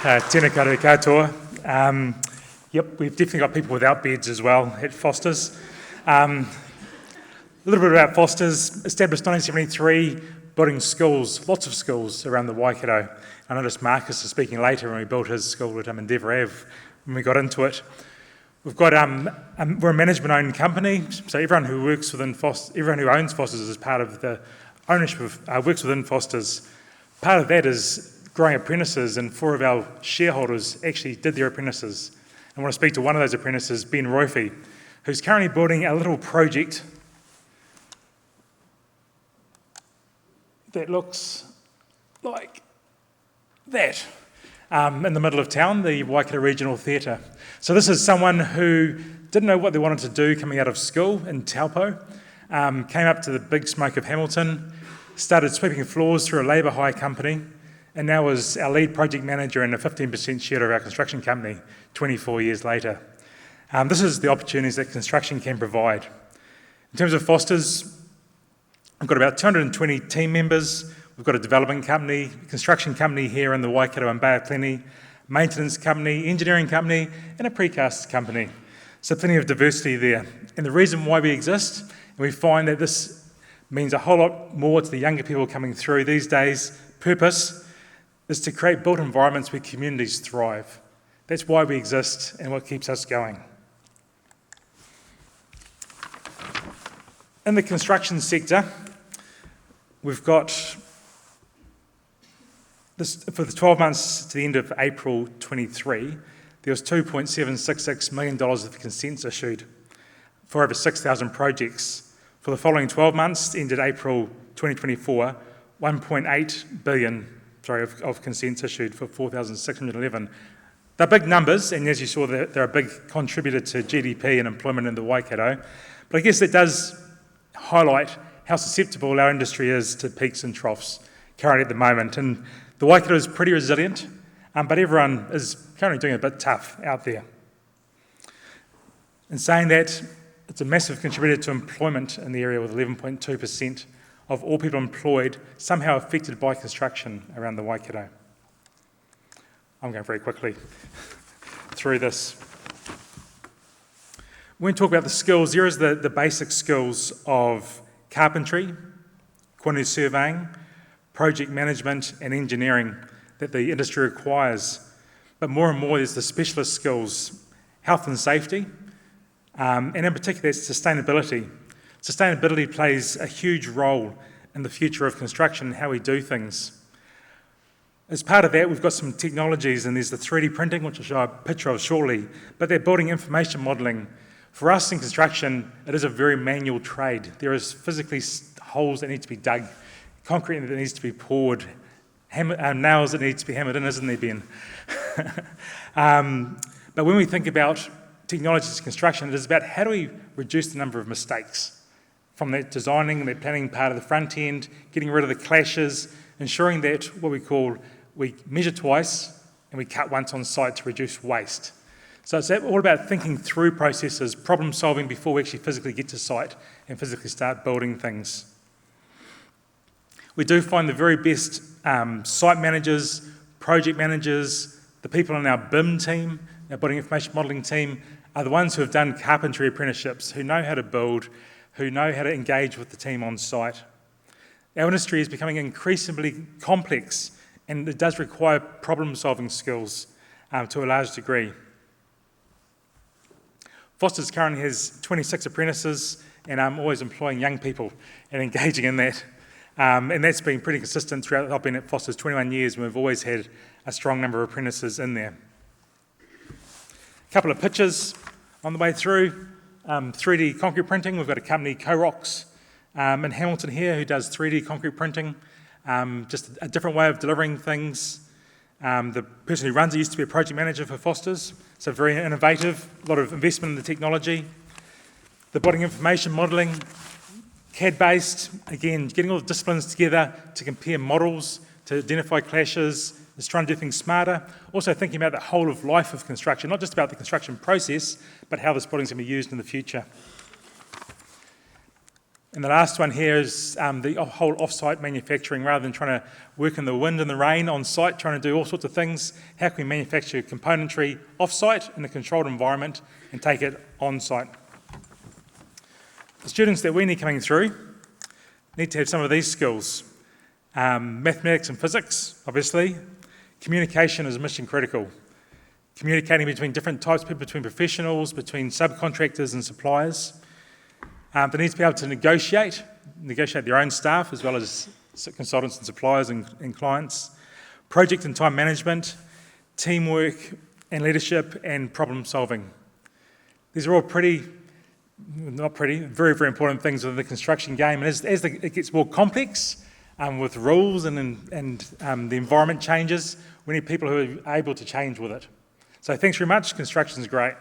Tēnā koutou katoa. Yep, we've definitely got people without beds as well at Foster's. A little bit about Foster's, established 1973, building schools, lots of schools around the Waikato. I noticed Marcus is speaking later when we built his school at Endeavour Ave when we got into it. We've got, we're a management-owned company, so everyone who works within everyone who owns Foster's is part of the ownership of, works within Foster's. Part of that is growing apprentices, and 4 of our shareholders actually did their apprentices. I want to speak to one of those apprentices, Ben Royfey, who's currently building a little project that looks like that in the middle of town, the Waikato Regional Theatre. So this is someone who didn't know what they wanted to do coming out of school in Taupo, came up to the big smoke of Hamilton, started sweeping floors through a labour hire company, and now is our lead project manager and a 15% share of our construction company 24 years later. This is the opportunities that construction can provide. In terms of Foster's, we've got about 220 team members. We've got a development company, construction company here in the Waikato and Bay of Plenty, maintenance company, engineering company, and a precast company. So plenty of diversity there. And the reason why we exist, and we find that this means a whole lot more to the younger people coming through these days, purpose is to create built environments where communities thrive. That's why we exist and what keeps us going. In the construction sector, we've got this, for the 12 months to the end of April 23, there was $2.766 million of consents issued for over 6,000 projects. For the following 12 months, ended April 2024, 1.8 billion of consents issued for 4,611. They're big numbers, and as you saw, they're a big contributor to GDP and employment in the Waikato. But I guess it does highlight how susceptible our industry is to peaks and troughs currently at the moment. And the Waikato is pretty resilient, but everyone is currently doing it a bit tough out there. In saying that, it's a massive contributor to employment in the area, with 11.2% of all people employed somehow affected by construction around the Waikato. I'm going very quickly through this. When we talk about the skills, there is the basic skills of carpentry, quantity surveying, project management and engineering that the industry requires. But more and more there's the specialist skills, health and safety, and in particular that's sustainability. Sustainability plays a huge role in the future of construction and how we do things. As part of that, we've got some technologies, and there's the 3D printing, which I'll show a picture of shortly, but they're building information modelling. For us in construction, it is a very manual trade. There is physically holes that need to be dug, concrete that needs to be poured, nails that need to be hammered in, isn't there, Ben? But when we think about technologies in construction, it is about how do we reduce the number of mistakes from that designing, that planning part of the front end, getting rid of the clashes, ensuring that what we measure twice and we cut once on site to reduce waste. So it's all about thinking through processes, problem solving before we actually physically get to site and physically start building things. We do find the very best site managers, project managers, the people on our BIM team, our building information modelling team, are the ones who have done carpentry apprenticeships, who know how to build, who know how to engage with the team on site. Our industry is becoming increasingly complex, and it does require problem-solving skills to a large degree. Foster's currently has 26 apprentices, and I'm always employing young people and engaging in that. And that's been pretty consistent throughout. I've been at Foster's 21 years, and we've always had a strong number of apprentices in there. A couple of pictures on the way through. 3D concrete printing, we've got a company, Co-Rocks, in Hamilton here, who does 3D concrete printing, just a different way of delivering things. The person who runs it used to be a project manager for Foster's, so very innovative, a lot of investment in the technology. The building information modelling, CAD-based, again, getting all the disciplines together to compare models, to identify clashes, is trying to do things smarter. Also thinking about the whole of life of construction, not just about the construction process, but how this building's going to be used in the future. And the last one here is the whole off-site manufacturing. Rather than trying to work in the wind and the rain on site, trying to do all sorts of things, how can we manufacture componentry off-site in a controlled environment and take it on-site? The students that we need coming through need to have some of these skills. Mathematics and physics, obviously. Communication is mission critical. Communicating between different types of people, between professionals, between subcontractors and suppliers. They need to be able to negotiate their own staff as well as consultants and suppliers and clients. Project and time management, teamwork and leadership and problem solving. These are all very, very important things within the construction game. And as it gets more complex with rules and the environment changes, we need people who are able to change with it. So thanks very much. Construction's great.